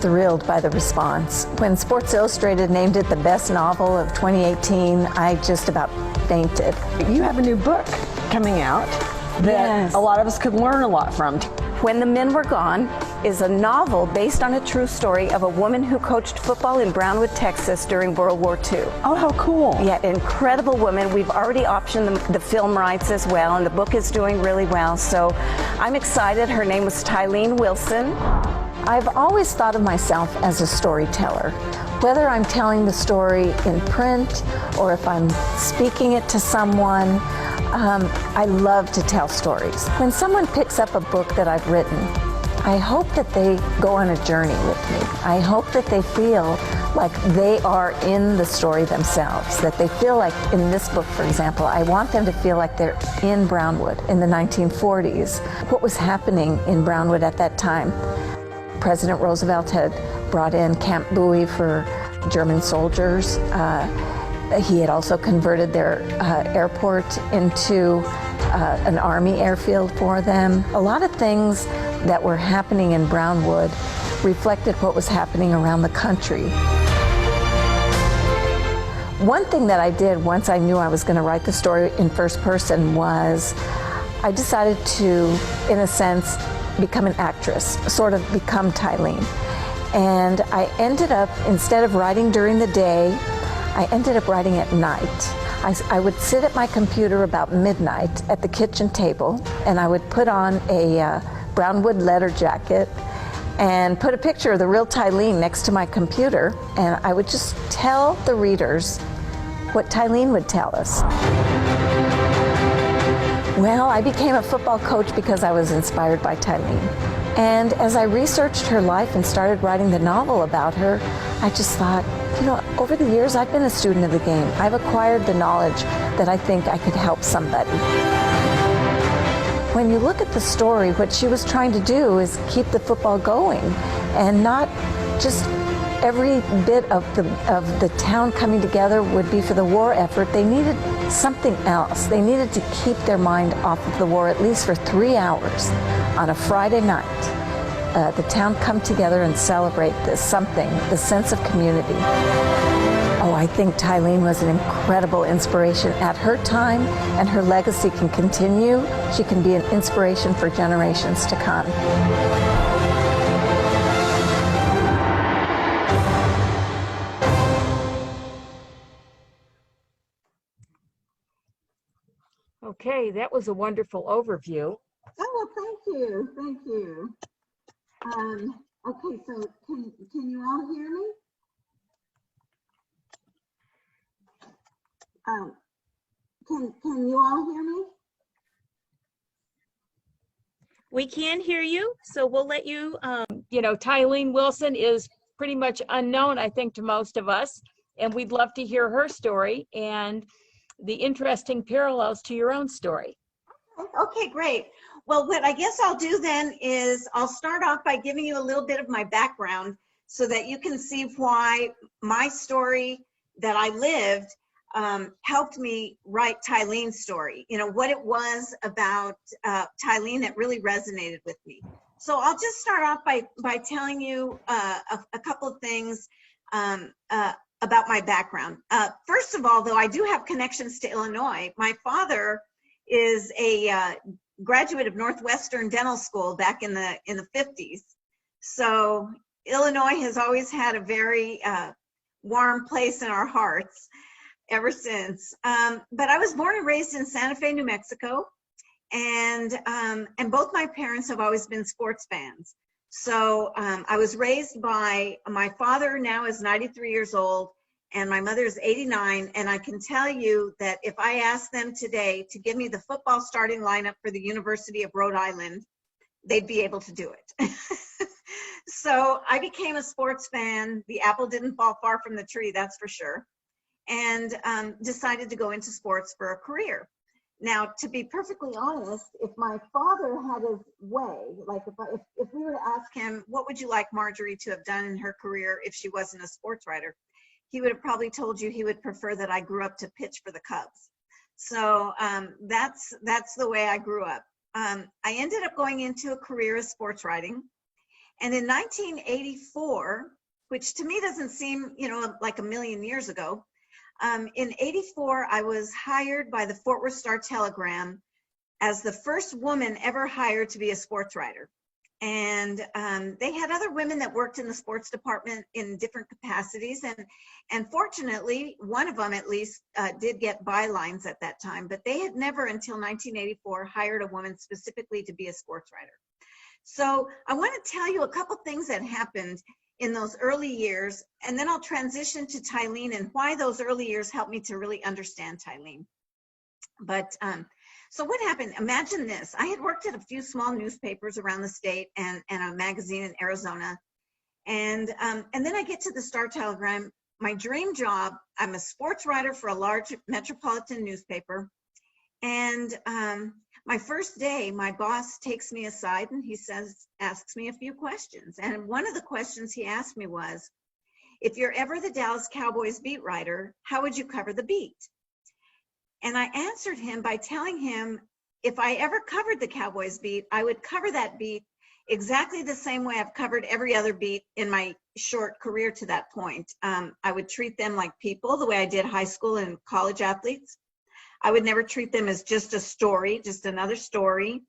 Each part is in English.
thrilled by the response. When Sports Illustrated named it the best novel of 2018, I just about fainted. You have a new book coming out that a lot of us could learn a lot from. When the Men Were Gone is a novel based on a true story of a woman who coached football in Brownwood, Texas during World War II. Oh, how cool. Yeah, incredible woman. We've already optioned the film rights as well, and the book is doing really well. So I'm excited. Her name was Tylene Wilson. I've always thought of myself as a storyteller. Whether I'm telling the story in print or if I'm speaking it to someone, I love to tell stories. When someone picks up a book that I've written, I hope that they go on a journey with me. I hope that they feel like they are in the story themselves, that they feel like in this book, for example, I want them to feel like they're in Brownwood in the 1940s. What was happening in Brownwood at that time? President Roosevelt had brought in Camp Bowie for German soldiers. He had also converted their airport into an Army airfield for them. A lot of things that were happening in Brownwood reflected what was happening around the country. One thing that I did once I knew I was going to write the story in first person was I decided to, in a sense, become an actress, sort of become Tylene. And I ended up, instead of writing during the day, I ended up writing at night. I would sit at my computer about midnight at the kitchen table, and I would put on a Brownwood leather jacket and put a picture of the real Tylene next to my computer, and I would just tell the readers what Tylene would tell us. Well, I became a football coach because I was inspired by Tylene. And as I researched her life and started writing the novel about her, I just thought, you know, over the years I've been a student of the game. I've acquired the knowledge that I think I could help somebody. When you look at the story, what she was trying to do is keep the football going and not just every bit of the town coming together would be for the war effort. They needed something else. They needed to keep their mind off of the war at least for 3 hours on a Friday night. The town come together and celebrate this something, the sense of community. Oh, I think Tylene was an incredible inspiration at her time, and her legacy can continue. She can be an inspiration for generations to come. Okay, that was a wonderful overview. Oh, well, thank you. Thank you. Okay, so can you all hear me? Can you all hear me? We can hear you, so we'll let you, you know, Tylene Wilson is pretty much unknown, I think, to most of us, and we'd love to hear her story and the interesting parallels to your own story. Okay, great. Well, what I guess I'll do then is I'll start off by giving you a little bit of my background so that you can see why my story that I lived helped me write Tylene's story. You know, what it was about Tylene that really resonated with me. So I'll just start off by telling you a couple of things about my background. First of all, though, I do have connections to Illinois. My father is a graduate of Northwestern Dental School back in the 50s. So Illinois has always had a very warm place in our hearts ever since. But I was born and raised in Santa Fe, New Mexico, and both my parents have always been sports fans. So I was raised by, my father now is 93 years old, and my mother is 89, and I can tell you that if I asked them today to give me the football starting lineup for the University of Rhode Island, they'd be able to do it. So I became a sports fan. The apple didn't fall far from the tree, that's for sure, and decided to go into sports for a career. Now, to be perfectly honest, if my father had his way, like if we were to ask him, what would you like Marjorie to have done in her career if she wasn't a sports writer? He would have probably told you he would prefer that I grew up to pitch for the Cubs. So that's the way I grew up. I ended up going into a career of sports writing, And in 1984, which to me doesn't seem, like a million years ago, in 84, I was hired by the Fort Worth Star-Telegram as the first woman ever hired to be a sports writer. And they had other women that worked in the sports department in different capacities. And fortunately, one of them at least did get bylines at that time, but they had never until 1984 hired a woman specifically to be a sports writer. So I want to tell you a couple things that happened in those early years, and then I'll transition to Tylene and why those early years helped me to really understand Tylene. But so what happened? Imagine this. I had worked at a few small newspapers around the state and a magazine in Arizona. And then I get to the Star-Telegram, my dream job. I'm a sports writer for a large metropolitan newspaper. And my first day, my boss takes me aside and he asks me a few questions. And one of the questions he asked me was, if you're ever the Dallas Cowboys beat writer, how would you cover the beat? And I answered him by telling him, if I ever covered the Cowboys beat, I would cover that beat exactly the same way I've covered every other beat in my short career to that point. I would treat them like people, the way I did high school and college athletes. I would never treat them as just a story, just another story.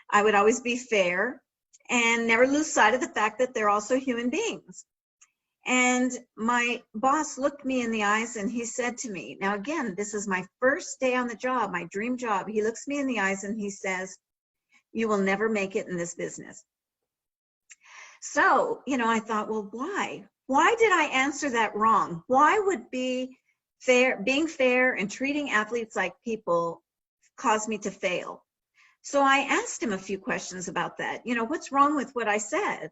I would always be fair and never lose sight of the fact that they're also human beings. And my boss looked me in the eyes and he said to me, now again, this is my first day on the job, my dream job. He looks me in the eyes and he says, you will never make it in this business. So, I thought, well, why? Why did I answer that wrong? Why would being fair and treating athletes like people cause me to fail? So I asked him a few questions about that. What's wrong with what I said?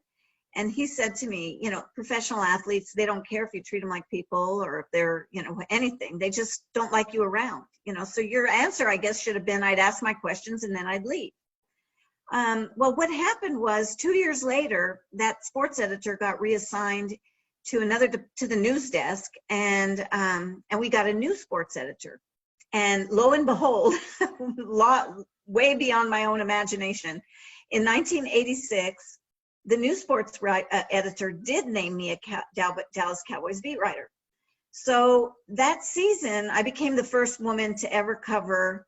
And he said to me, professional athletes, they don't care if you treat them like people or if they're, anything. They just don't like you around, So your answer, I guess, should have been, I'd ask my questions and then I'd leave. Well, what happened was 2 years later, that sports editor got reassigned to the news desk, and we got a new sports editor. And lo and behold, way beyond my own imagination, in 1986, the new sports editor did name me a Dallas Cowboys beat writer. So that season, I became the first woman to ever cover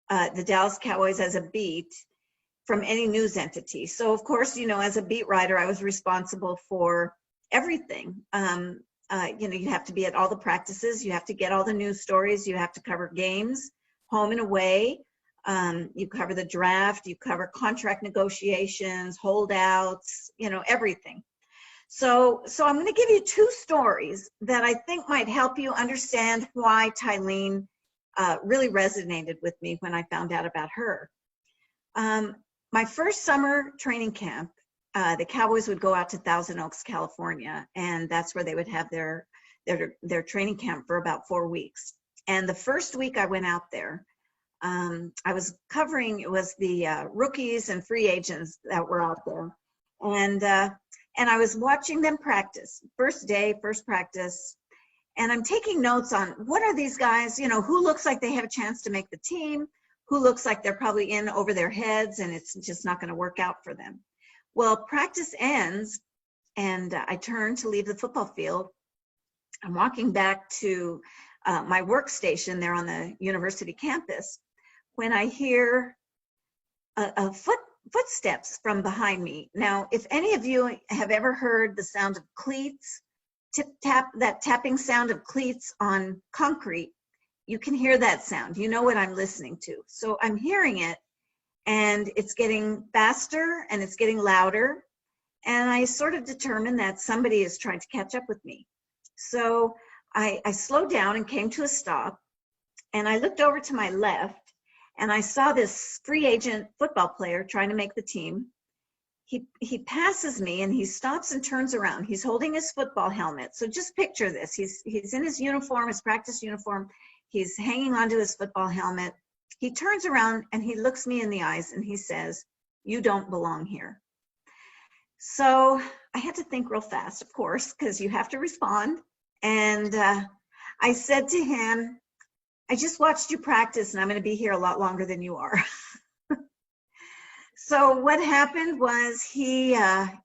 the Dallas Cowboys as a beat from any news entity. So of course, as a beat writer, I was responsible for everything. You have to be at all the practices, you have to get all the news stories, you have to cover games, home and away. You cover the draft, you cover contract negotiations, holdouts, everything. So I'm going to give you two stories that I think might help you understand why Tylene really resonated with me when I found out about her. My first summer training camp, the Cowboys would go out to Thousand Oaks, California, and that's where they would have their training camp for about 4 weeks. And the first week I went out there, I was covering, it was the rookies and free agents that were out there. And I was watching them practice, first day, first practice. And I'm taking notes on what are these guys, who looks like they have a chance to make the team, who looks like they're probably in over their heads and it's just not going to work out for them. Well, practice ends and I turn to leave the football field. I'm walking back to my workstation there on the university campus when I hear footsteps from behind me. Now, if any of you have ever heard the sound of cleats, that tapping sound of cleats on concrete, you can hear that sound. You know what I'm listening to. So I'm hearing it and it's getting faster and it's getting louder. And I sort of determined that somebody is trying to catch up with me. So I slowed down and came to a stop and I looked over to my left and I saw this free agent football player trying to make the team. He passes me and he stops and turns around. He's holding his football helmet. So just picture this. He's in his uniform, his practice uniform. He's hanging onto his football helmet. He turns around and he looks me in the eyes and he says, "You don't belong here." So I had to think real fast, of course, because you have to respond. And I said to him, "I just watched you practice and I'm going to be here a lot longer than you are." So what happened was he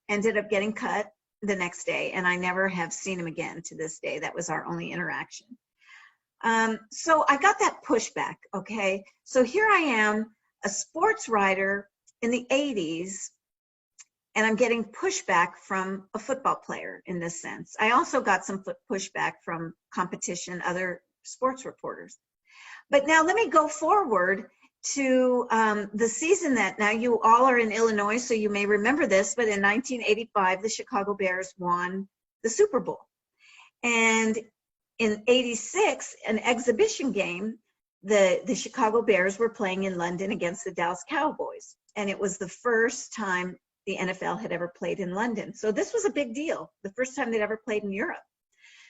ended up getting cut the next day, and I never have seen him again to this day. That was our only interaction. So I got that pushback, okay? So here I am, a sports writer in the 80s, and I'm getting pushback from a football player in this sense. I also got some pushback from competition, other sports reporters. But now let me go forward to the season that, now you all are in Illinois, so you may remember this, but in 1985, the Chicago Bears won the Super Bowl. And in 86, an exhibition game, the Chicago Bears were playing in London against the Dallas Cowboys. And it was the first time the NFL had ever played in London. So this was a big deal, the first time they'd ever played in Europe.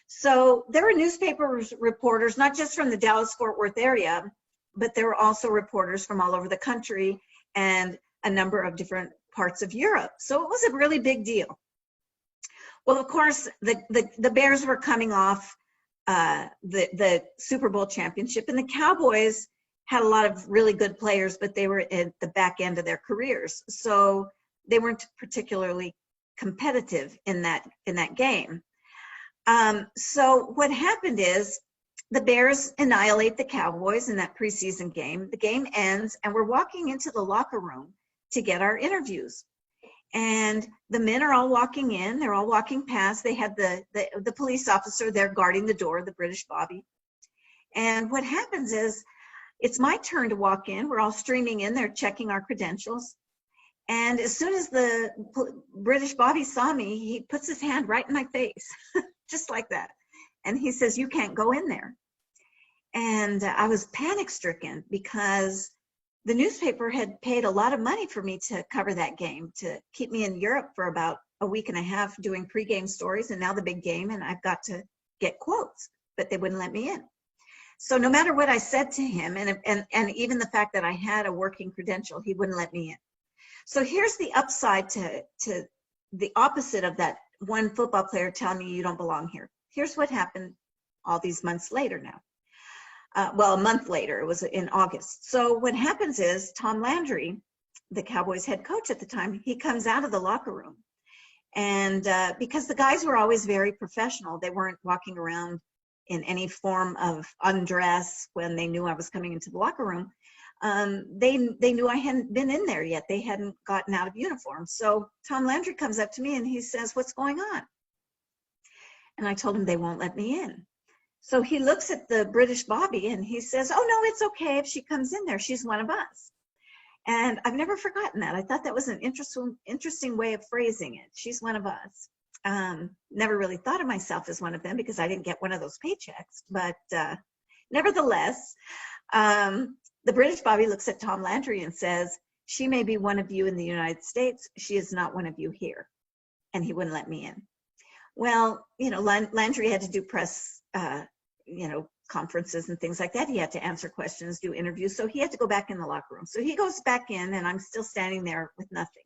So there were newspaper reporters, not just from the Dallas-Fort Worth area, but there were also reporters from all over the country and a number of different parts of Europe. So it was a really big deal. Well, of course, the Bears were coming off the Super Bowl championship, and the Cowboys had a lot of really good players, but they were at the back end of their careers. So they weren't particularly competitive in that game. So what happened is the Bears annihilate the Cowboys in that preseason game. The game ends, and we're walking into the locker room to get our interviews. And the men are all walking in. They're all walking past. They had the police officer there guarding the door, the British Bobby. And what happens is it's my turn to walk in. We're all streaming in. They're checking our credentials. And as soon as the British Bobby saw me, he puts his hand right in my face, just like that. And he says, "You can't go in there." And I was panic stricken because the newspaper had paid a lot of money for me to cover that game, to keep me in Europe for about a week and a half doing pregame stories, and now the big game, and I've got to get quotes, but they wouldn't let me in. So no matter what I said to him, and even the fact that I had a working credential, he wouldn't let me in. So here's the upside to the opposite of that one football player telling me you don't belong here. Here's what happened all these months later now. Well, a month later, it was in August. So what happens is Tom Landry, the Cowboys head coach at the time, he comes out of the locker room. And because the guys were always very professional, they weren't walking around in any form of undress when they knew I was coming into the locker room. They knew I hadn't been in there yet. They hadn't gotten out of uniform. So Tom Landry comes up to me and he says, "What's going on?" And I told him they won't let me in. So he looks at the British Bobby and he says, "Oh, no, it's okay if she comes in there. She's one of us." And I've never forgotten that. I thought that was an interesting way of phrasing it. She's one of us. Never really thought of myself as one of them because I didn't get one of those paychecks. But nevertheless, the British Bobby looks at Tom Landry and says, "She may be one of you in the United States. She is not one of you here." And he wouldn't let me in. Well, you know, Landry had to do press, conferences and things like that. He had to answer questions, do interviews. So he had to go back in the locker room. So he goes back in and I'm still standing there with nothing.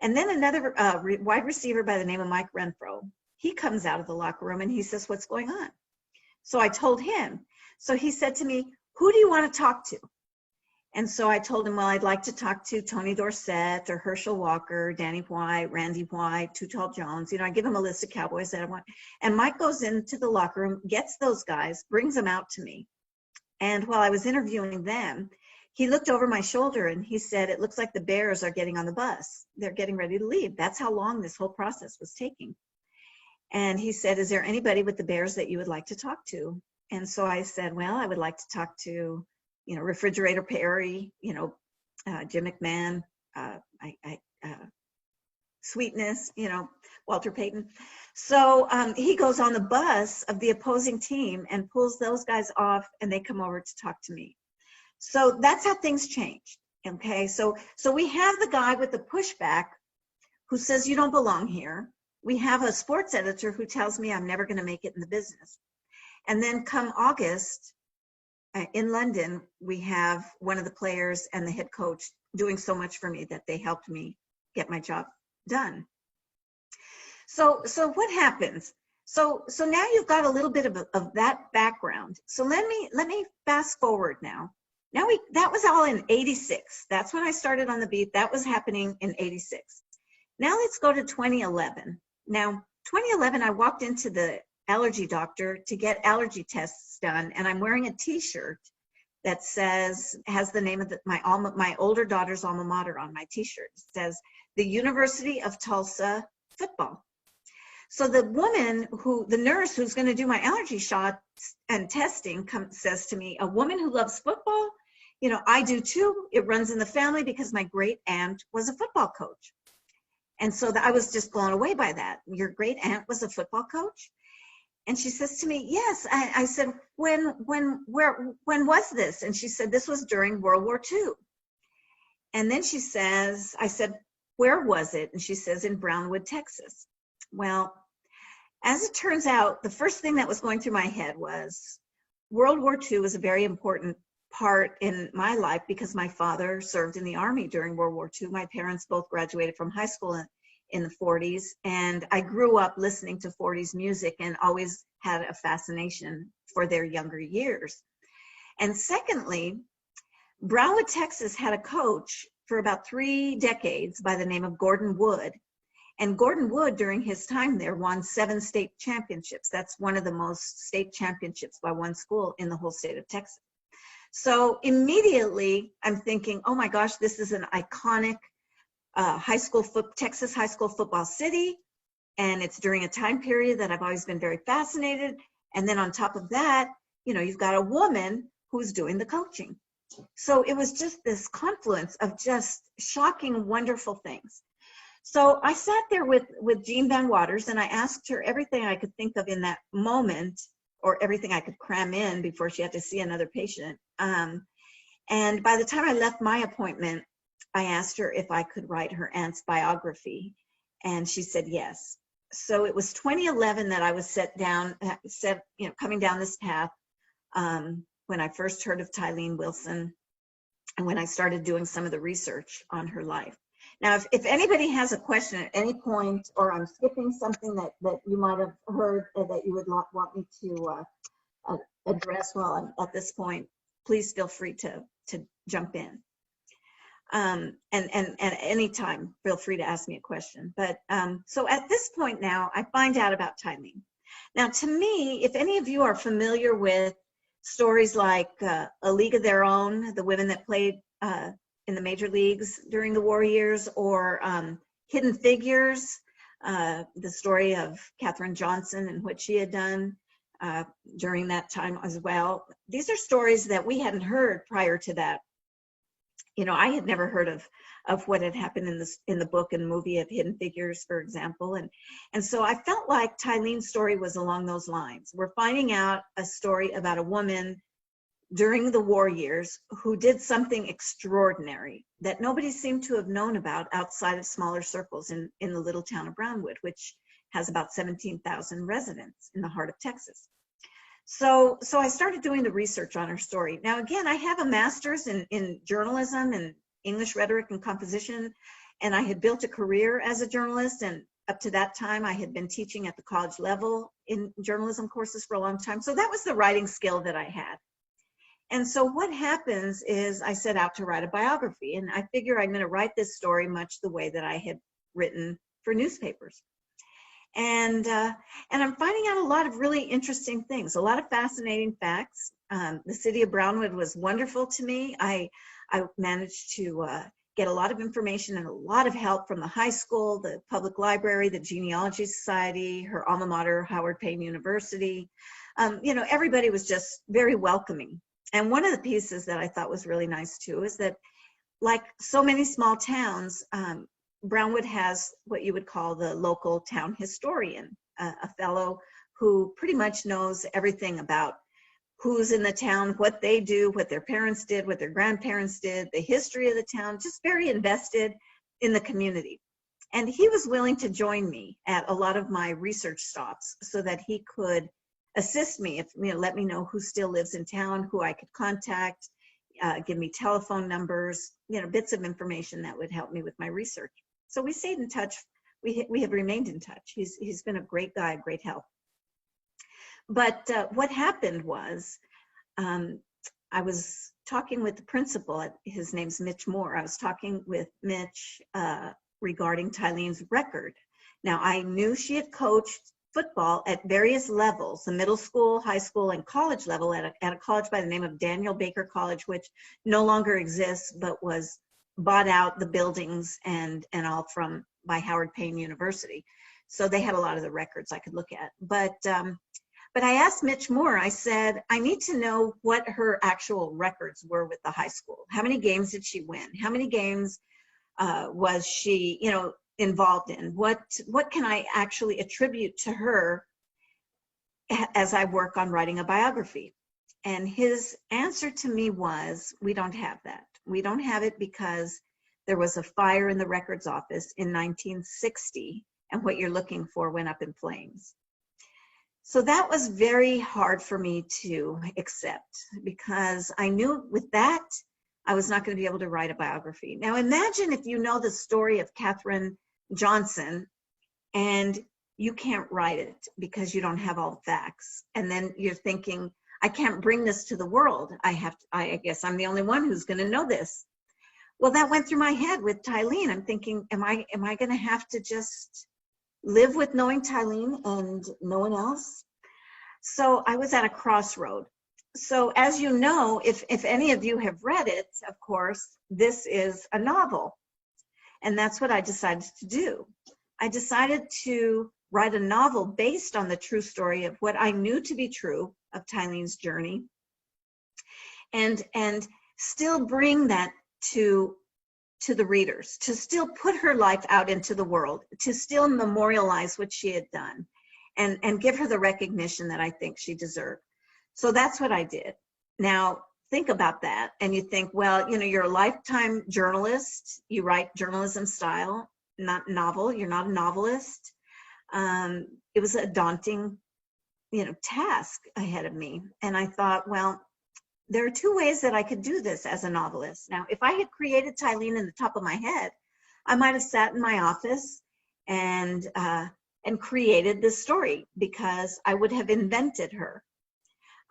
And then another wide receiver by the name of Mike Renfro, he comes out of the locker room and he says, "What's going on?" So I told him. So he said to me, "Who do you want to talk to?" And so I told him, "Well, I'd like to talk to Tony Dorsett or Herschel Walker, Danny White, Randy White, Too Tall Jones." You know, I give him a list of Cowboys that I want. And Mike goes into the locker room, gets those guys, brings them out to me. And while I was interviewing them, he looked over my shoulder and he said, "It looks like the Bears are getting on the bus. They're getting ready to leave." That's how long this whole process was taking. And he said, "Is there anybody with the Bears that you would like to talk to?" And so I said, "Well, I would like to talk to, Refrigerator Perry, Jim McMahon, Sweetness, Walter Payton." So he goes on the bus of the opposing team and pulls those guys off, and they come over to talk to me. So that's how things changed. Okay, so we have the guy with the pushback who says you don't belong here. We have a sports editor who tells me I'm never going to make it in the business. And then come August, in London, we have one of the players and the head coach doing so much for me that they helped me get my job done. So what happens? So now you've got a little bit of that background. So let me fast forward now. That was all in 86. That's when I started on the beat. That was happening in 86. Now let's go to 2011. Now, 2011, I walked into the allergy doctor to get allergy tests done, and I'm wearing a T-shirt that has the name of my older daughter's alma mater on my T-shirt. It says the University of Tulsa football. So the nurse who's going to do my allergy shots and testing says to me, a woman who loves football? You know, I do too. It runs in the family because my great aunt was a football coach. And so I was just blown away by that. Your great aunt was a football coach? And she says to me, yes. I said, when was this? And she said, this was during World War II. And then I said, where was it? And she says, in Brownwood, Texas. Well, as it turns out, the first thing that was going through my head was World War II was a very important part in my life because my father served in the Army during World War II. My parents both graduated from high school in the 40s, and I grew up listening to 40s music and always had a fascination for their younger years. And secondly, Brownwood, Texas had a coach for about 3 decades by the name of Gordon Wood. And Gordon Wood, during his time there, won 7 state championships. That's one of the most state championships by one school in the whole state of Texas. So immediately I'm thinking, oh my gosh, this is an iconic Texas high school football city. And it's during a time period that I've always been very fascinated. And then on top of that, you know, you've got a woman who's doing the coaching. So it was just this confluence of just shocking, wonderful things. So I sat there with Jean Van Waters, and I asked her everything I could think of in that moment, or everything I could cram in before she had to see another patient. And by the time I left my appointment, I asked her if I could write her aunt's biography, and she said yes. So it was 2011 that I was coming down this path when I first heard of Tylene Wilson, and when I started doing some of the research on her life. Now, if anybody has a question at any point, or I'm skipping something that you might have heard that you would want me to address while I'm at this point, please feel free to jump in. And at any time, feel free to ask me a question. But so at this point now, I find out about Tylene. Now, to me, if any of you are familiar with stories like A League of Their Own, the women that played in the major leagues during the war years, or Hidden Figures, the story of Katherine Johnson and what she had done during that time as well. These are stories that we hadn't heard prior to that. You know, I had never heard of what had happened in the book and movie of Hidden Figures, for example. And so I felt like Tylene's story was along those lines. We're finding out a story about a woman during the war years who did something extraordinary that nobody seemed to have known about outside of smaller circles in the little town of Brownwood, which has about 17,000 residents in the heart of Texas. So I started doing the research on her story. Now, again, I have a master's in journalism and English rhetoric and composition, and I had built a career as a journalist, and up to that time, I had been teaching at the college level in journalism courses for a long time. So that was the writing skill that I had. And so what happens is I set out to write a biography, and I figure I'm going to write this story much the way that I had written for newspapers. And I'm finding out a lot of really interesting things, a lot of fascinating facts. The city of Brownwood was wonderful to me. I managed to get a lot of information and a lot of help from the high school, the public library, the Genealogy Society, her alma mater, Howard Payne University. You know, everybody was just very welcoming. And one of the pieces that I thought was really nice too is that, like so many small towns, Brownwood has what you would call the local town historian, a fellow who pretty much knows everything about who's in the town, what they do, what their parents did, what their grandparents did, the history of the town, just very invested in the community. And he was willing to join me at a lot of my research stops so that he could assist me, let me know who still lives in town, who I could contact, give me telephone numbers, bits of information that would help me with my research. So we stayed in touch. We have remained in touch. He's been a great guy, great help. But what happened was, I was talking with the principal, his name's Mitch Moore. I was talking with Mitch regarding Tylene's record. Now, I knew she had coached football at various levels, the middle school, high school, and college level at a college by the name of Daniel Baker College, which no longer exists, but was bought out, the buildings and all by Howard Payne University. So they had a lot of the records I could look at. But I asked Mitch Moore, I said, I need to know what her actual records were with the high school. How many games did she win? How many games was she, involved in? What can I actually attribute to her as I work on writing a biography? And his answer to me was, we don't have that. We don't have it because there was a fire in the records office in 1960, and what you're looking for went up in flames. So that was very hard for me to accept, because I knew with that, I was not going to be able to write a biography. Now imagine if you know the story of Katherine Johnson and you can't write it because you don't have all the facts. And then you're thinking, I can't bring this to the world. I guess I'm the only one who's going to know this. Well, that went through my head with Tylene. I'm thinking, am I going to have to just live with knowing Tylene and no one else? So I was at a crossroad. So as you know, if any of you have read it, of course, this is a novel. And that's what I decided to do. I decided to write a novel based on the true story of what I knew to be true of Tylene's journey, and still bring that to the readers, to still put her life out into the world, to still memorialize what she had done, and give her the recognition that I think she deserved. So that's what I did. Now, think about that, and you think, well, you're a lifetime journalist. You write journalism style, not novel. You're not a novelist. It was a daunting, task ahead of me. And I thought, well, there are two ways that I could do this as a novelist. Now, if I had created Tylene in the top of my head, I might have sat in my office and created this story, because I would have invented her.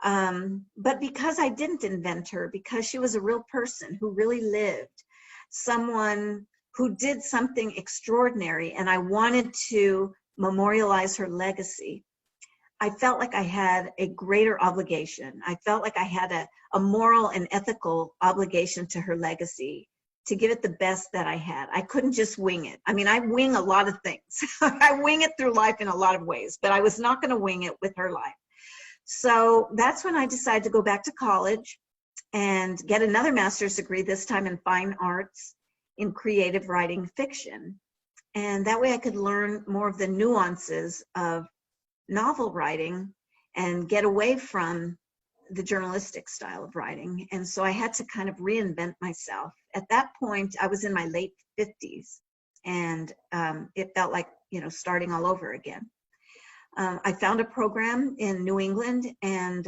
But because I didn't invent her, because she was a real person who really lived, someone who did something extraordinary, and I wanted to memorialize her legacy, I felt like I had a greater obligation. I felt like I had a moral and ethical obligation to her legacy, to give it the best that I had. I couldn't just wing it. I mean, I wing a lot of things. I wing it through life in a lot of ways, but I was not going to wing it with her life. So that's when I decided to go back to college and get another master's degree, this time in fine arts, in creative writing fiction. And that way I could learn more of the nuances of novel writing and get away from the journalistic style of writing. And so I had to kind of reinvent myself. At that point, I was in my late 50s, and it felt like, starting all over again. I found a program in New England, and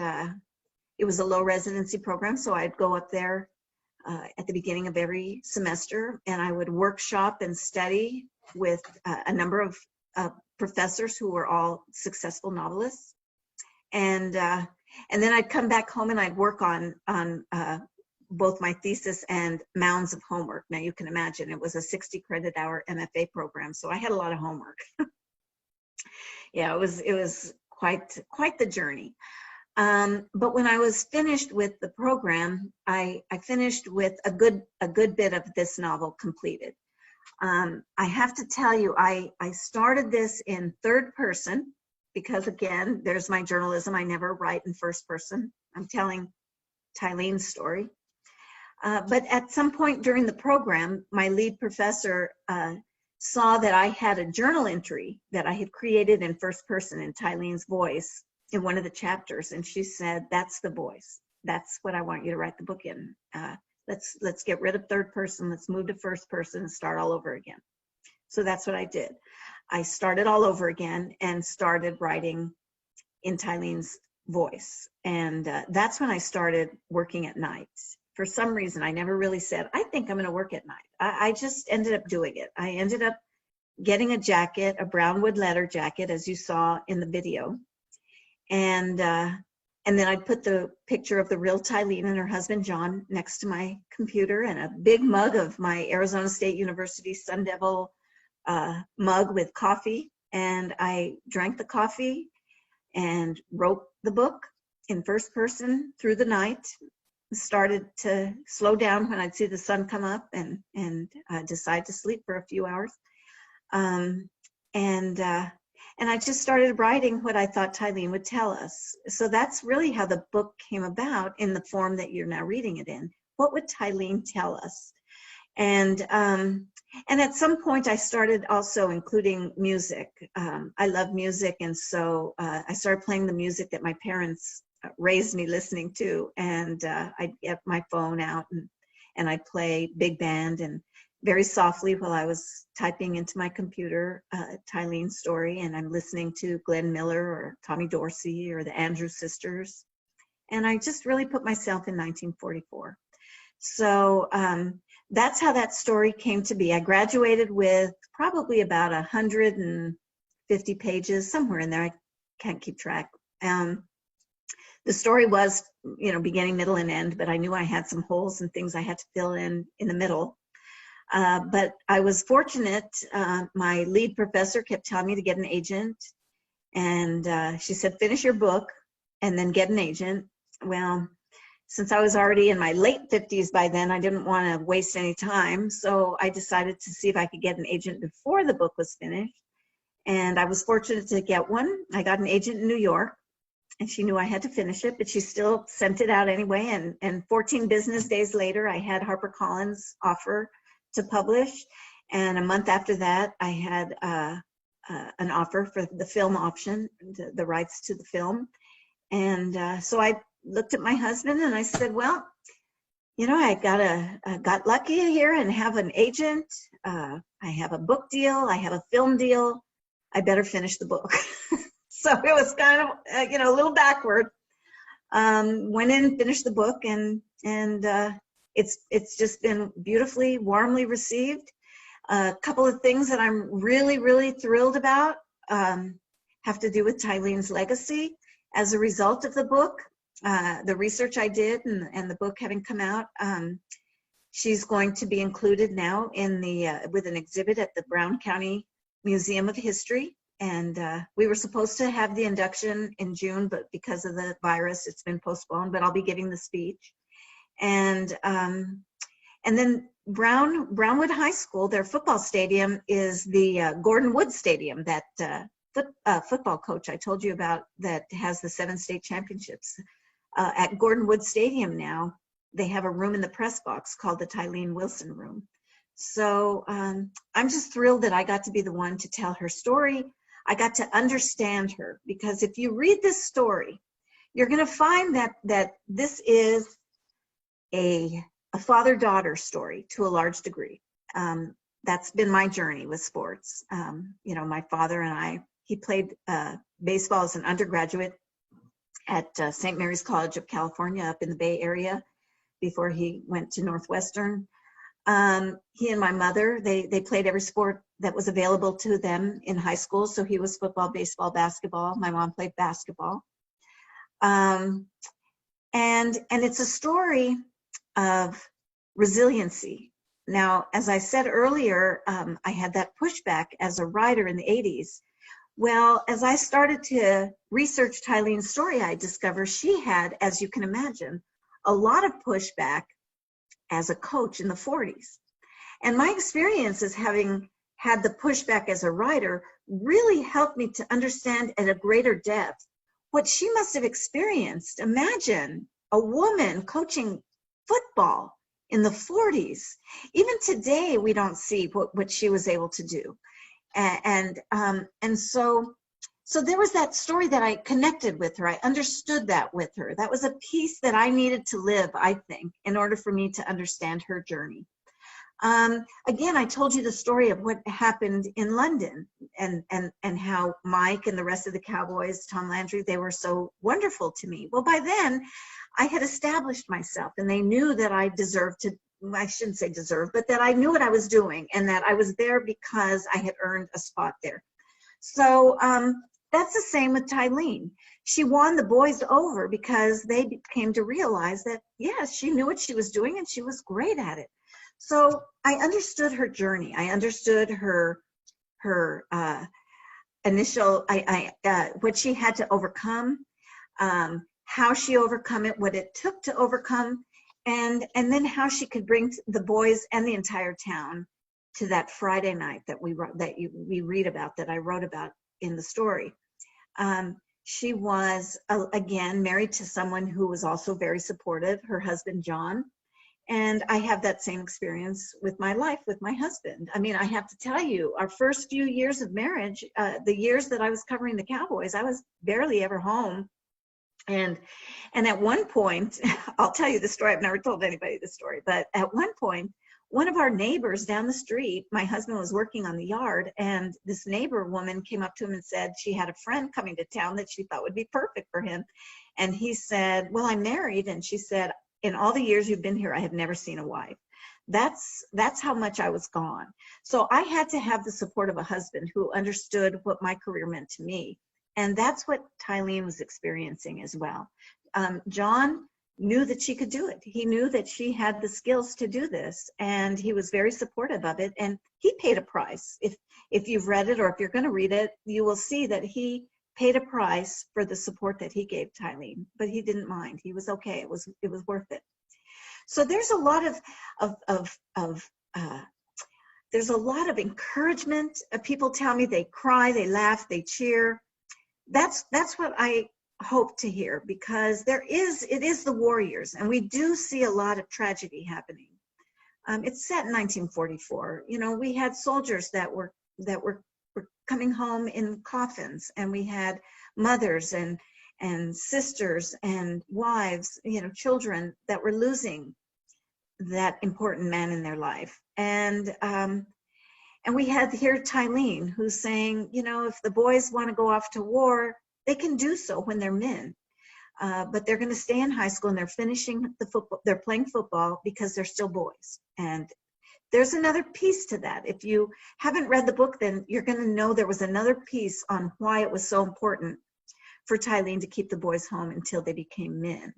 it was a low residency program. So I'd go up there at the beginning of every semester, and I would workshop and study with a number of professors who were all successful novelists. And then I'd come back home and I'd work on both my thesis and mounds of homework. Now you can imagine it was a 60 credit hour MFA program, so I had a lot of homework. Yeah, it was quite the journey. But when I was finished with the program, I finished with a good bit of this novel completed. I have to tell you, I started this in third person, because again, there's my journalism. I never write in first person. I'm telling Tylene's story. But at some point during the program, my lead professor saw that I had a journal entry that I had created in first person in Tylene's voice in one of the chapters. And she said, that's the voice. That's what I want you to write the book in. Let's get rid of third person. Let's move to first person and start all over again. So that's what I did. I started all over again and started writing in Tylene's voice. And that's when I started working at night. For some reason, I never really said, I think I'm going to work at night. I just ended up doing it. I ended up getting a jacket, a brownwood leather jacket, as you saw in the video. And And then I'd put the picture of the real Tylene and her husband, John, next to my computer, and a big mug of my Arizona State University Sun Devil mug with coffee. And I drank the coffee and wrote the book in first person through the night. Started to slow down when I'd see the sun come up and decide to sleep for a few hours. And I just started writing what I thought Tylene would tell us. So that's really how the book came about in the form that you're now reading it in. What would Tylene tell us? And at some point I started also including music. I love music, and so I started playing the music that my parents raised me listening to. And I'd get my phone out and I'd play big band and very softly while I was typing into my computer Tylene's story, and I'm listening to Glenn Miller or Tommy Dorsey or the Andrews Sisters. And I just really put myself in 1944. So that's how that story came to be. I graduated with probably about 150 pages, somewhere in there. I can't keep track. The story was, beginning, middle, and end, but I knew I had some holes and things I had to fill in the middle. But I was fortunate. My lead professor kept telling me to get an agent. And she said, finish your book and then get an agent. Well, since I was already in my late 50s by then, I didn't want to waste any time. So I decided to see if I could get an agent before the book was finished. And I was fortunate to get one. I got an agent in New York, and she knew I had to finish it, but she still sent it out anyway. And 14 business days later, I had HarperCollins offer to publish. And a month after that, I had an offer for the film option, the rights to the film. And so I looked at my husband and I said, well, I got lucky here and have an agent. I have a book deal. I have a film deal. I better finish the book. So it was kind of, a little backward. Went in, finished the book, and it's just been beautifully, warmly received. A couple of things that I'm really, really thrilled about have to do with Tylene's legacy. As a result of the book, the research I did and the book having come out, she's going to be included now in with an exhibit at the Brown County Museum of History. And we were supposed to have the induction in June, but because of the virus, it's been postponed, but I'll be giving the speech. And then Brownwood High School, their football stadium is the Gordon Wood Stadium, that football coach I told you about that has the 7 state championships. At Gordon Wood Stadium now, they have a room in the press box called the Tylene Wilson Room. So I'm just thrilled that I got to be the one to tell her story. I got to understand her, because if you read this story, you're going to find that this is a father-daughter story to a large degree. That's been my journey with sports. My father and he played baseball as an undergraduate at St. Mary's College of California up in the Bay Area before he went to Northwestern. He and my mother, they played every sport that was available to them in high school. So he was football, baseball, basketball. My mom played basketball. And it's a story of resiliency. Now, as I said earlier, I had that pushback as a writer in the 80s. Well, as I started to research Tylene's story, I discovered she had, as you can imagine, a lot of pushback as a coach in the 40s. And my experience as having had the pushback as a writer really helped me to understand at a greater depth what she must have experienced. Imagine a woman coaching football in the 40s. Even today, we don't see what she was able to do. And so there was that story that I connected with her. I understood that with her. That was a piece that I needed to live, I think, in order for me to understand her journey. Again, I told you the story of what happened in London and how Mike and the rest of the Cowboys, Tom Landry, they were so wonderful to me. Well, by then, I had established myself, and they knew that I deserved to, I shouldn't say deserve, but that I knew what I was doing and that I was there because I had earned a spot there. So that's the same with Tylene. she won the boys over because they came to realize that, yes, she knew what she was doing and she was great at it. So I understood her journey. I understood her initial, what she had to overcome, how she overcome it, what it took to overcome, and then how she could bring the boys and the entire town to that Friday night that we read about, that I wrote about in the story. She was, again, married to someone who was also very supportive, her husband, John. And I have that same experience with my life with my husband. I mean, I have to tell you, our first few years of marriage, the years that I was covering the Cowboys, I was barely ever home. And at one point, I'll tell you the story. I've never told anybody the story, but at one point, one of our neighbors down the street, my husband was working on the yard, and this neighbor woman came up to him and said she had a friend coming to town that she thought would be perfect for him. And he said, well, I'm married. And she said, in all the years you've been here, I have never seen a wife. That's how much I was gone. So I had to have the support of a husband who understood what my career meant to me. And that's what Tylene was experiencing as well. John knew that she could do it. He knew that she had the skills to do this, and he was very supportive of it. And he paid a price. If you've read it, or if you're going to read it, you will see that he paid a price for the support that he gave Tylene, but he didn't mind. He was okay. It was worth it. So there's a lot there's a lot of encouragement. People tell me they cry, they laugh, they cheer. That's what I hope to hear, because it is the warriors, and we do see a lot of tragedy happening. It's set in 1944. You know, we had soldiers that were coming home in coffins, and we had mothers and sisters and wives, you know, children that were losing that important man in their life. And we had here Tylene, who's saying, you know, if the boys want to go off to war, they can do so when they're men, but they're going to stay in high school, and they're finishing the football. They're playing football because they're still boys. And there's another piece to that. If you haven't read the book, then you're going to know there was another piece on why it was so important for Tylene to keep the boys home until they became men.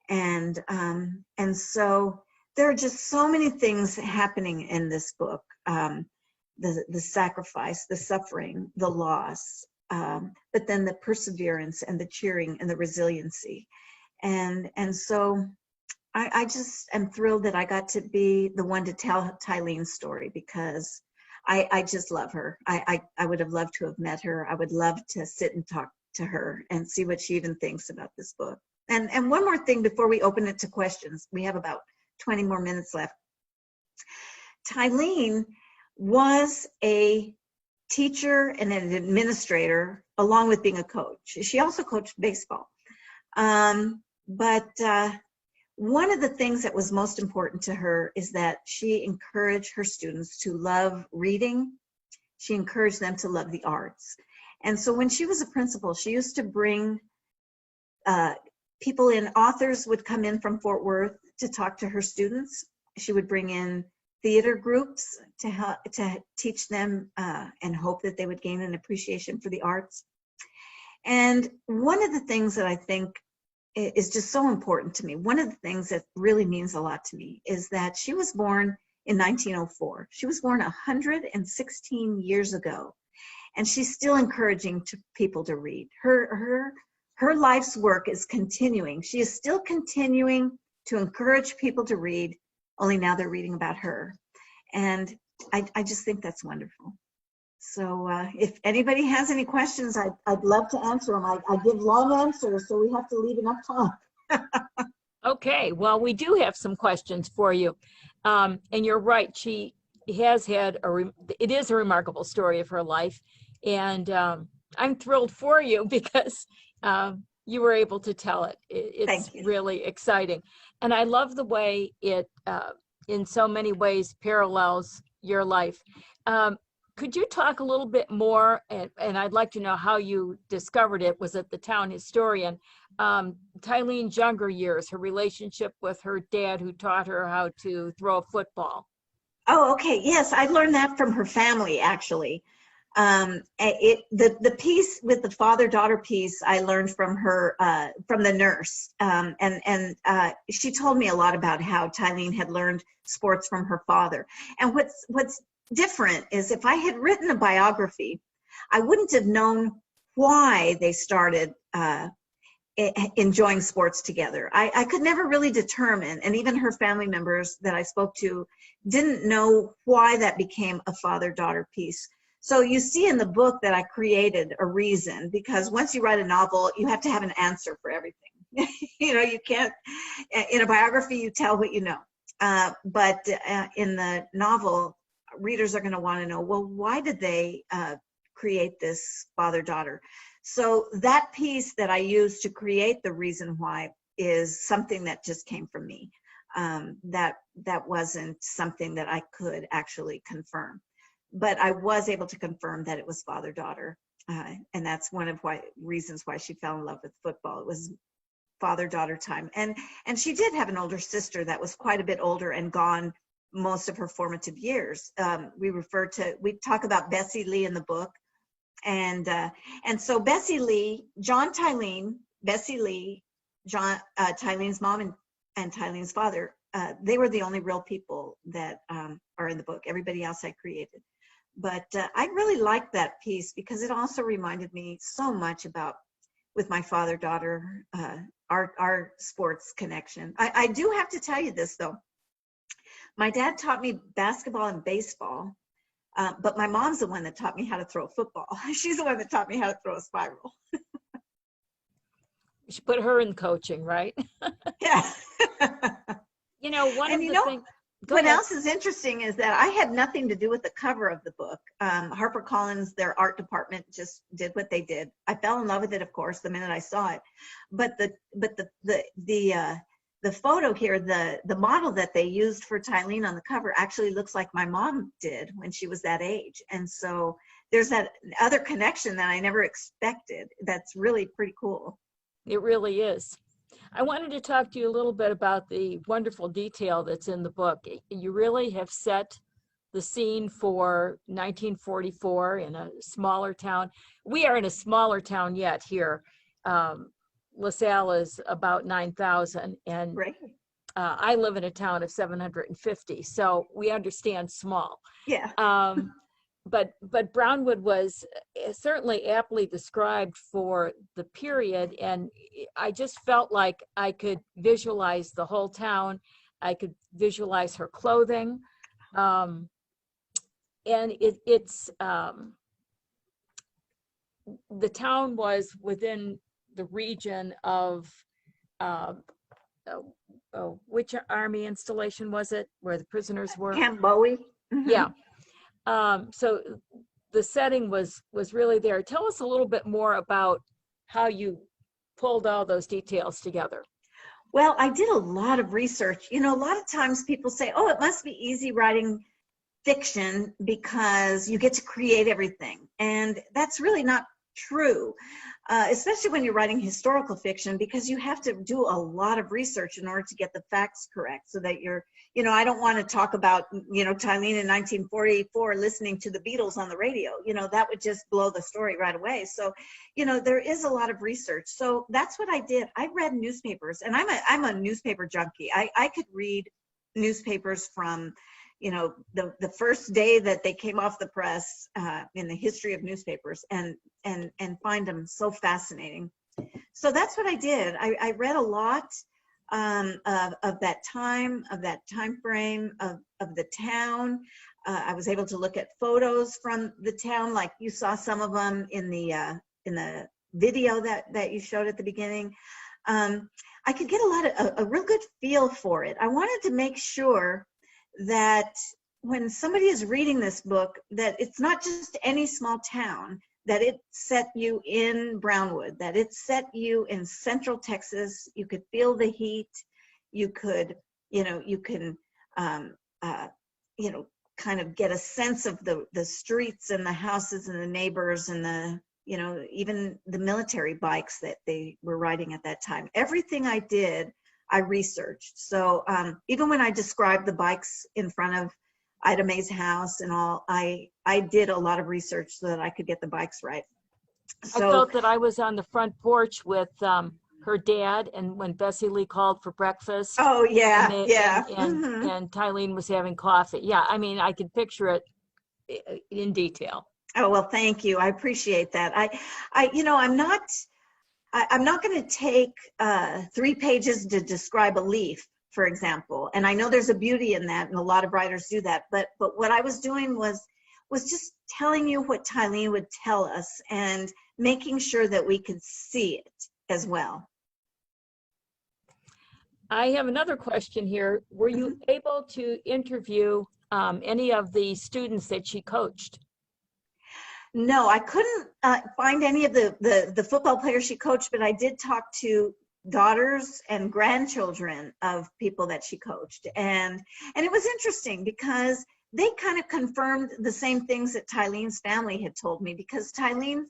And so there are just so many things happening in this book. The sacrifice, the suffering, the loss, but then the perseverance and the cheering and the resiliency. And so I just am thrilled that I got to be the one to tell Tylene's story, because I just love her. I would have loved to have met her. I would love to sit and talk to her and see what she even thinks about this book. And one more thing before we open it to questions. We have about 20 more minutes left. Tylene was a teacher and an administrator, along with being a coach. She also coached baseball. But one of the things that was most important to her is that she encouraged her students to love reading. She encouraged them to love the arts. And so when she was a principal, she used to bring people in. Authors would come in from Fort Worth to talk to her students. She would bring in theater groups to help to teach them and hope that they would gain an appreciation for the arts. And one of the things that I think is just so important to me, one of the things that really means a lot to me, is that she was born in 1904. She was born 116 years ago, and she's still encouraging people to read. Her life's work is continuing. She is still continuing to encourage people to read, only now they're reading about her. And I just think that's wonderful. So if anybody has any questions, I'd love to answer them. I give long answers, so we have to leave enough time. Okay, well, we do have some questions for you. And you're right, she has had it is a remarkable story of her life. And I'm thrilled for you because you were able to tell it. It's really exciting. And I love the way it, in so many ways, parallels your life. Could you talk a little bit more, and I'd like to know how you discovered it, was it the town historian, Tylene's younger years, her relationship with her dad who taught her how to throw a football? Oh, okay. Yes, I learned that from her family, actually. The piece with the father-daughter piece I learned from her, from the nurse, and she told me a lot about how Tylene had learned sports from her father. And what's different is if I had written a biography, I wouldn't have known why they started enjoying sports together. I could never really determine, and even her family members that I spoke to didn't know why that became a father-daughter piece. So you see in the book that I created a reason, because once you write a novel, you have to have an answer for everything. You know, you can't, in a biography, you tell what you know. But in the novel, readers are going to want to know, well, why did they create this father-daughter? So that piece that I used to create the reason why is something that just came from me. That wasn't something that I could actually confirm. But I was able to confirm that it was father-daughter. And that's one of reasons why she fell in love with football. It was father-daughter time. And she did have an older sister that was quite a bit older and gone most of her formative years. We talk about Bessie Lee in the book. And so Bessie Lee, John Tylene, Bessie Lee, Tylene's mom and Tylene's father, they were the only real people that are in the book. Everybody else I created. But I really liked that piece because it also reminded me so much about, with my father-daughter, our sports connection. I do have to tell you this, though. My dad taught me basketball and baseball, but my mom's the one that taught me how to throw a football. She's the one that taught me how to throw a spiral. You should put her in coaching, right? Yeah. You know, one of the things. What else is interesting is that I had nothing to do with the cover of the book. HarperCollins, their art department, just did what they did. I fell in love with it, of course, the minute I saw it. But the photo here, the model that they used for Tylene on the cover actually looks like my mom did when she was that age. And so there's that other connection that I never expected. That's really pretty cool. It really is. I wanted to talk to you a little bit about the wonderful detail that's in the book. You really have set the scene for 1944 in a smaller town. We are in a smaller town yet here. LaSalle is about 9,000, and Right. I live in a town of 750, so we understand small. Yeah. But Brownwood was certainly aptly described for the period, and I just felt like I could visualize the whole town. I could visualize her clothing, and it's the town was within the region of which army installation was it where the prisoners were? Camp Bowie. Mm-hmm. Yeah. So the setting was really there. Tell us a little bit more about how you pulled all those details together. Well, I did a lot of research. You know, a lot of times people say, oh, it must be easy writing fiction because you get to create everything. And that's really not true, especially when you're writing historical fiction, because you have to do a lot of research in order to get the facts correct so that you're, you know, I don't want to talk about, you know, Tylene in 1944 listening to the Beatles on the radio. You know, that would just blow the story right away. So, you know, there is a lot of research. So that's what I did. I read newspapers, and I'm a newspaper junkie. I could read newspapers from, you know, the first day that they came off the press in the history of newspapers, and find them so fascinating. So that's what I did. I read a lot of that time frame of the town. I was able to look at photos from the town, like you saw some of them in the video that you showed at the beginning. I could get a real good feel for it. I wanted to make sure that when somebody is reading this book, that it's not just any small town, that it set you in Brownwood, that it set you in Central Texas. You could feel the heat. You could, you know, you can, you know, kind of get a sense of the streets and the houses and the neighbors and the, you know, even the military bikes that they were riding at that time. Everything I did, I researched. So even when I described the bikes in front of Ida Mae's house and all, I did a lot of research so that I could get the bikes right. I felt that I was on the front porch with her dad, and when Bessie Lee called for breakfast. Oh, yeah, and yeah. and Tylene was having coffee. Yeah, I mean, I could picture it in detail. Oh, well, thank you. I appreciate that. I'm not going to take 3 pages to describe a leaf, for example. And I know there's a beauty in that, and a lot of writers do that. But what I was doing was just telling you what Tylene would tell us and making sure that we could see it as well. I have another question here. Were you able to interview any of the students that she coached? No, I couldn't find any of the football players she coached, but I did talk to daughters and grandchildren of people that she coached. And it was interesting because they kind of confirmed the same things that Tylene's family had told me, because Tylene,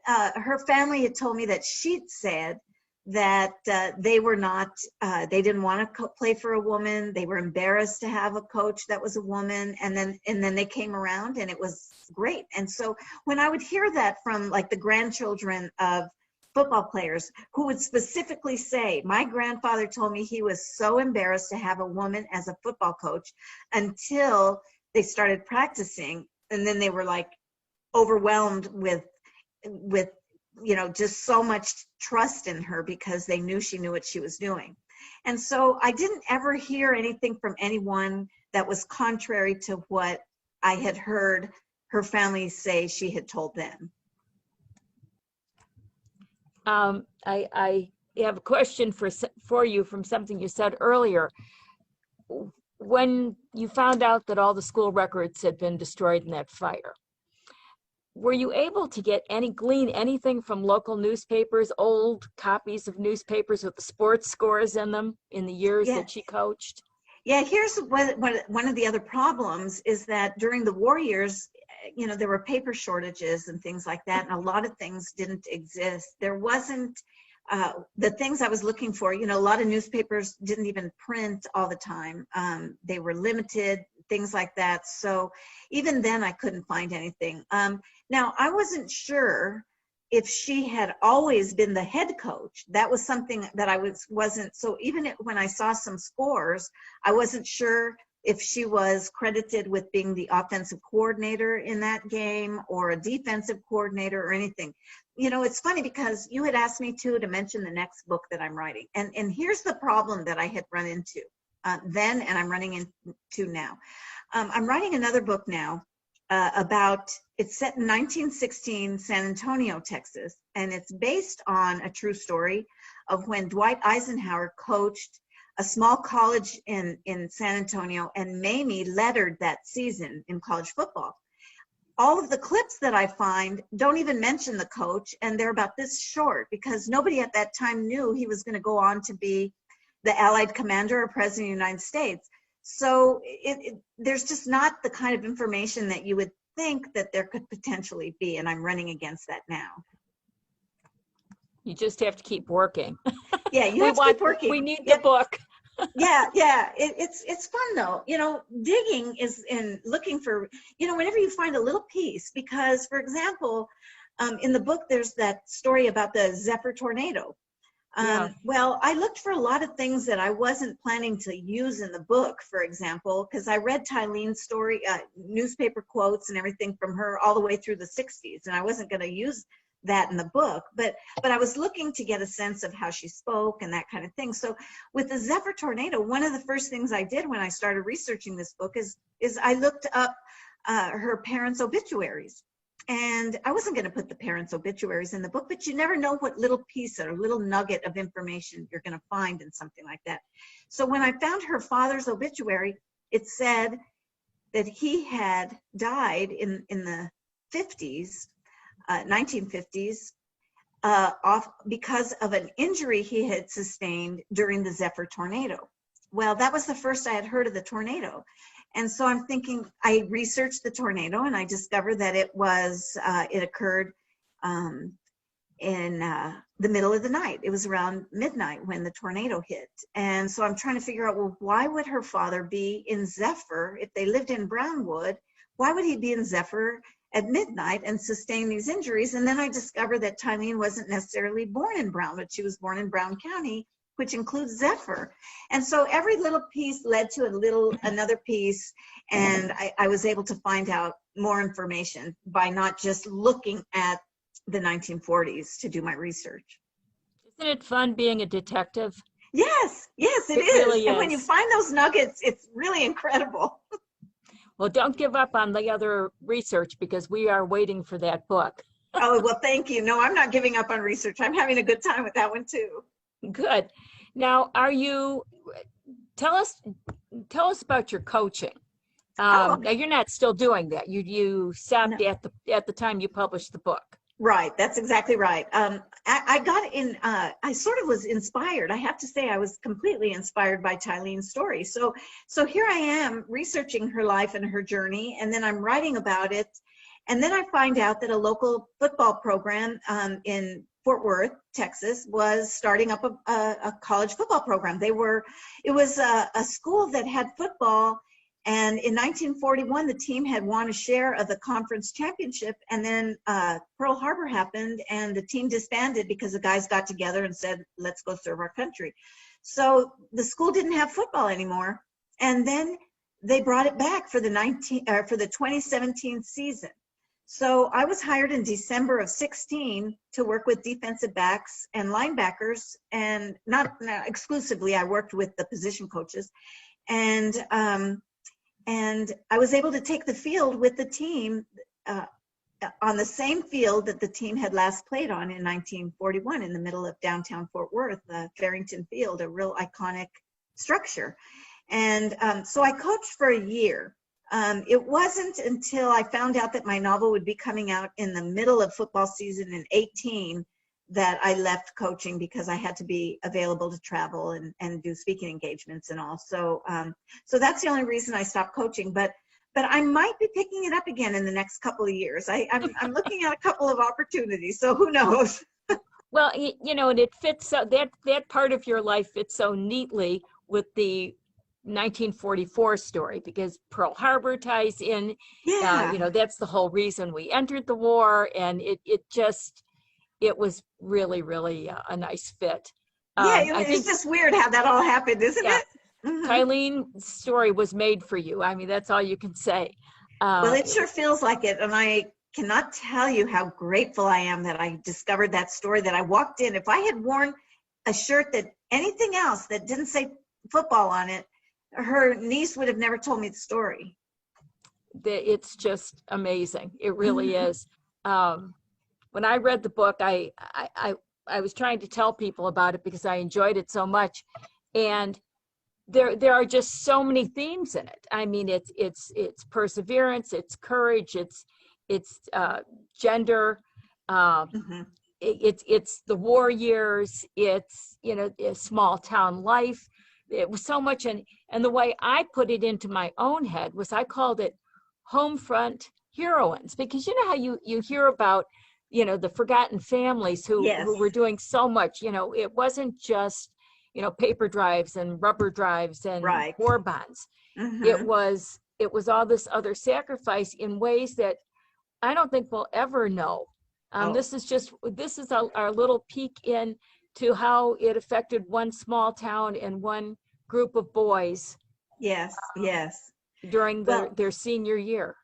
her family had told me that she'd said that they were not, they didn't want to play for a woman. They were embarrassed to have a coach that was a woman. And then they came around and it was great. And so when I would hear that from like the grandchildren of football players who would specifically say, my grandfather told me he was so embarrassed to have a woman as a football coach until they started practicing. And then they were like overwhelmed with just so much trust in her because they knew she knew what she was doing. And so I didn't ever hear anything from anyone that was contrary to what I had heard her family say she had told them. I have a question for you from something you said earlier. When you found out that all the school records had been destroyed in that fire, were you able to glean anything from local newspapers, old copies of newspapers with the sports scores in them in the years that she coached? Yeah, here's one of the other problems is that during the war years, there were paper shortages and things like that, and a lot of things didn't exist. There wasn't the things I was looking for. A lot of newspapers didn't even print all the time. They were limited, things like that. So even then I couldn't find anything. Now, I wasn't sure if she had always been the head coach. That was something that I wasn't. So even when I saw some scores, I wasn't sure if she was credited with being the offensive coordinator in that game or a defensive coordinator or anything. It's funny because you had asked me to mention the next book that I'm writing. And here's the problem that I had run into then and I'm running into now. I'm writing another book now it's set in 1916 San Antonio, Texas, and it's based on a true story of when Dwight Eisenhower coached a small college in San Antonio, and Mamie lettered that season in college football. All of the clips that I find don't even mention the coach, and they're about this short because nobody at that time knew he was going to go on to be the Allied commander or president of the United States. So there's just not the kind of information that you would think that there could potentially be, and I'm running against that now. You just have to keep working. Yeah, you have to keep working. We need the book. Yeah, it's fun though. Digging is in looking for, whenever you find a little piece, because for example, in the book, there's that story about the Zephyr tornado. Well, I looked for a lot of things that I wasn't planning to use in the book, for example, because I read Tylene's story, newspaper quotes and everything from her all the way through the 60s, and I wasn't going to use that in the book, but I was looking to get a sense of how she spoke and that kind of thing. So with the Zephyr tornado, one of the first things I did when I started researching this book is I looked up her parents' obituaries. And I wasn't going to put the parents' obituaries in the book, but you never know what little piece or little nugget of information you're going to find in something like that. So when I found her father's obituary, it said that he had died in the 50s, 1950s, because of an injury he had sustained during the Zephyr tornado. Well, that was the first I had heard of the tornado. And so I'm thinking, I researched the tornado and I discovered that it occurred the middle of the night. It was around midnight when the tornado hit. And so I'm trying to figure out, well, why would her father be in Zephyr? If they lived in Brownwood, why would he be in Zephyr at midnight and sustain these injuries? And then I discovered that Tylene wasn't necessarily born in Brownwood. She was born in Brown County, which includes Zephyr. And so every little piece led to another piece. And I was able to find out more information by not just looking at the 1940s to do my research. Isn't it fun being a detective? Yes, yes, it is. Really and is. when you find those nuggets, it's really incredible. Well, don't give up on the other research because we are waiting for that book. Oh, well, thank you. No, I'm not giving up on research. I'm having a good time with that one too. Good. Now, tell us about your coaching. Now you're not still doing that. You stopped at the time you published the book. Right, that's exactly right. I got in, I sort of was inspired. I have to say I was completely inspired by Tylene's story. So here I am researching her life and her journey, and then I'm writing about it. And then I find out that a local football program in Fort Worth, Texas, was starting up a college football program. It was a school that had football. And in 1941, the team had won a share of the conference championship, and then Pearl Harbor happened, and the team disbanded because the guys got together and said, let's go serve our country. So the school didn't have football anymore, and then they brought it back for the 2017 season. So I was hired in December of 16 to work with defensive backs and linebackers, and not exclusively, I worked with the position coaches. And I was able to take the field with the team on the same field that the team had last played on in 1941 in the middle of downtown Fort Worth, Farrington Field, a real iconic structure. And so I coached for a year. It wasn't until I found out that my novel would be coming out in the middle of football season in 18 that I left coaching, because I had to be available to travel and do speaking engagements and all. So that's the only reason I stopped coaching. But I might be picking it up again in the next couple of years. I'm looking at a couple of opportunities, so who knows? Well, and it fits, so that part of your life fits so neatly with the 1944 story, because Pearl Harbor ties in. Yeah. That's the whole reason we entered the war, and it was really, really a nice fit. It's just weird how that all happened, isn't it? Mm-hmm. Tylene's story was made for you. I mean, that's all you can say. Well, it sure feels like it. And I cannot tell you how grateful I am that I discovered that story, that I walked in. If I had worn a shirt that anything else that didn't say football on it, her niece would have never told me the story. It's just amazing. It really is. When I read the book, I was trying to tell people about it because I enjoyed it so much, and there are just so many themes in it. I mean, it's perseverance, it's courage, it's gender, it's the war years, it's small town life. It was so much, and the way I put it into my own head was I called it home front heroines, because you know how you hear about the forgotten families who were doing so much. It wasn't just paper drives and rubber drives and war bonds. It was all this other sacrifice in ways that I don't think we'll ever know. This is our little peek into how it affected one small town and one group of boys. Yes. During their senior year.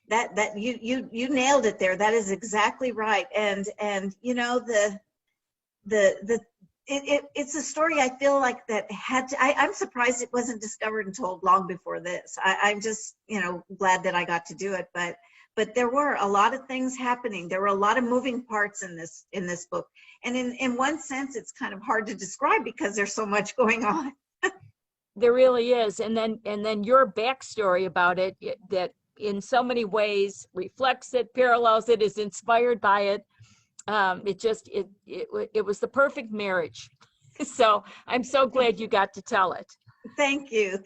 That you nailed it there. That is exactly right. And it's a story I feel like that had to, I'm surprised it wasn't discovered and told long before this. I'm just glad that I got to do it. But there were a lot of things happening. There were a lot of moving parts in this book. And in one sense, it's kind of hard to describe because there's so much going on. There really is. And then your backstory about it that in so many ways reflects it, parallels it, is inspired by it. It was the perfect marriage. So I'm so glad you got to tell it. Thank you.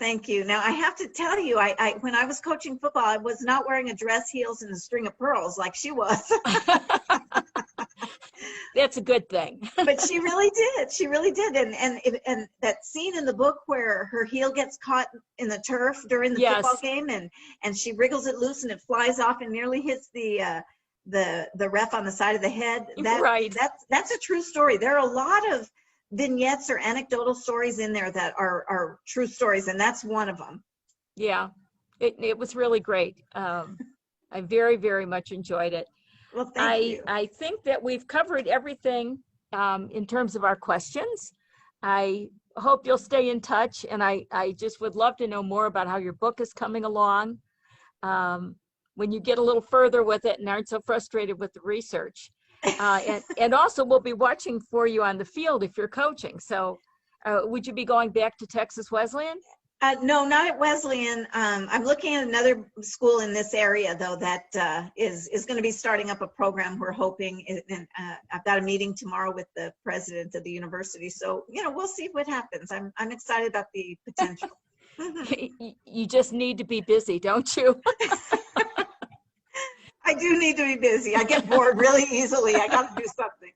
Now I have to tell you, I when I was coaching football, I was not wearing a dress, heels, and a string of pearls like she was. That's a good thing. But she really did. She really did. And that scene in the book where her heel gets caught in the turf during the football game, and she wriggles it loose and it flies off and nearly hits the ref on the side of the head. That's a true story. There are a lot of vignettes or anecdotal stories in there that are true stories, and that's one of them. Yeah, it was really great. I very, very much enjoyed it. Well, thank you. I think that we've covered everything in terms of our questions. I hope you'll stay in touch, and I just would love to know more about how your book is coming along when you get a little further with it and aren't so frustrated with the research. And also, we'll be watching for you on the field if you're coaching. So would you be going back to Texas Wesleyan? No, not at Wesleyan. I'm looking at another school in this area, though, that is going to be starting up a program we're hoping. And I've got a meeting tomorrow with the president of the university. So, we'll see what happens. I'm excited about the potential. You just need to be busy, don't you? I do need to be busy. I get bored really easily. I got to do something.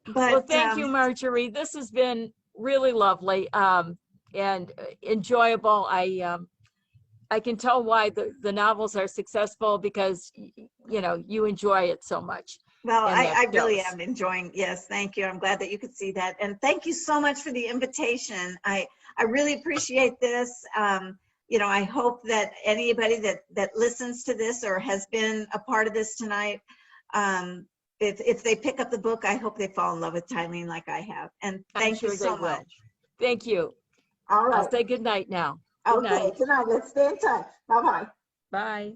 But, well, thank you, Marjorie. This has been really lovely. And enjoyable. I can tell why the novels are successful because you enjoy it so much. Well, I really am enjoying. Yes, thank you. I'm glad that you could see that, and thank you so much for the invitation. I really appreciate this. I hope that anybody that listens to this or has been a part of this tonight, if they pick up the book, I hope they fall in love with Tylene like I have. And thank you so much. Thank you. All right. I'll say good night now. Okay, good night. Let's stay in touch. Bye-bye. Bye.